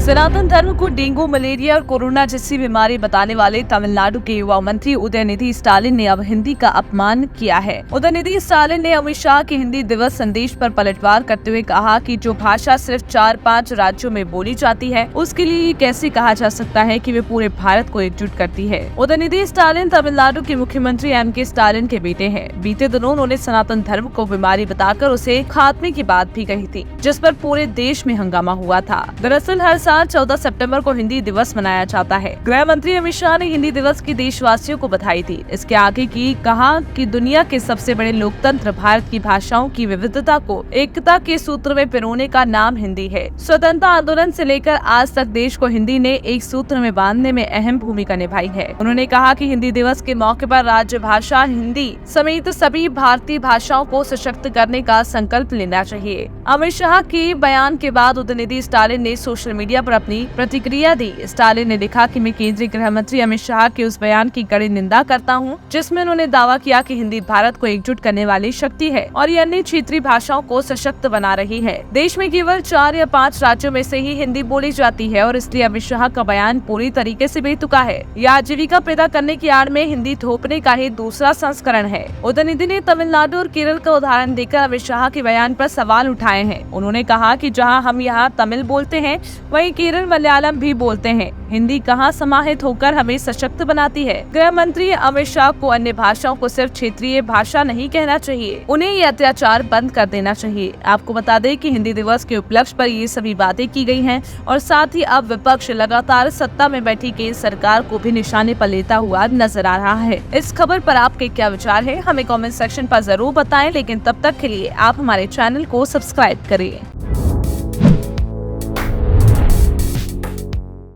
सनातन धर्म को dengue, malaria और कोरोना जैसी बीमारी बताने वाले तमिलनाडु के युवा मंत्री उदयनिधि स्टालिन ने अब हिंदी का अपमान किया है। उदयनिधि स्टालिन ने अमित शाह के हिंदी दिवस संदेश पर पलटवार करते हुए कहा कि जो भाषा सिर्फ 4-5 राज्यों में बोली जाती है, उसके लिए ये कैसे कहा जा सकता है कि वे पूरे भारत को एकजुट करती है। उदयनिधि स्टालिन तमिलनाडु के मुख्यमंत्री M.K. स्टालिन के बेटे हैं। बीते दिनों उन्होंने सनातन धर्म को बीमारी बताकर उसे खात्मे की बात भी कही थी, जिस पर पूरे देश में हंगामा हुआ था। दरअसल हर साल 14 सितंबर को हिंदी दिवस मनाया जाता है। गृह मंत्री अमित शाह ने हिंदी दिवस की देशवासियों को बधाई दी। इसके आगे की कहा कि दुनिया के सबसे बड़े लोकतंत्र भारत की भाषाओं की विविधता को एकता के सूत्र में पिरोने का नाम हिंदी है। स्वतंत्रता आंदोलन से लेकर आज तक देश को हिंदी ने एक सूत्र में बांधने में अहम भूमिका निभाई है। उन्होंने कहा कि हिंदी दिवस के मौके पर राज्य भाषा हिंदी समेत सभी भारतीय भाषाओं को सशक्त करने का संकल्प लेना चाहिए। अमित शाह के बयान के बाद उदयनिधि स्टालिन ने सोशल मीडिया पर अपनी प्रतिक्रिया दी। स्टालिन ने लिखा कि मैं केंद्रीय गृह मंत्री अमित शाह के उस बयान की कड़ी निंदा करता हूं, जिसमें उन्होंने दावा किया कि हिंदी भारत को एकजुट करने वाली शक्ति है और ये अन्य क्षेत्रीय भाषाओं को सशक्त बना रही है। देश में केवल 4 या 5 राज्यों में से ही हिंदी बोली जाती है और इसलिए अमित शाह का बयान पूरी तरीके से बेतुका है। यह आजीविका पैदा करने की आड़ में हिंदी थोपने का ही दूसरा संस्करण है। उदयनिधि ने तमिलनाडु और केरल का उदाहरण देकर अमित शाह के बयान पर सवाल उठाए हैं। उन्होंने कहा कि जहां हम यहाँ तमिल बोलते हैं, वहीं केरल मलयालम भी बोलते हैं। हिंदी कहां समाहित होकर हमें सशक्त बनाती है। गृह मंत्री अमित शाह को अन्य भाषाओं को सिर्फ क्षेत्रीय भाषा नहीं कहना चाहिए, उन्हें ये अत्याचार बंद कर देना चाहिए। आपको बता दें कि हिंदी दिवस के उपलक्ष्य पर ये सभी बातें की गई हैं और साथ ही अब विपक्ष लगातार सत्ता में बैठी केंद्र सरकार को भी निशाने पर लेता हुआ नजर आ रहा है। इस खबर पर आपके क्या विचार है, हमें कमेंट सेक्शन पर जरूर बताएं। लेकिन तब तक के लिए आप हमारे चैनल को सब्सक्राइब करें।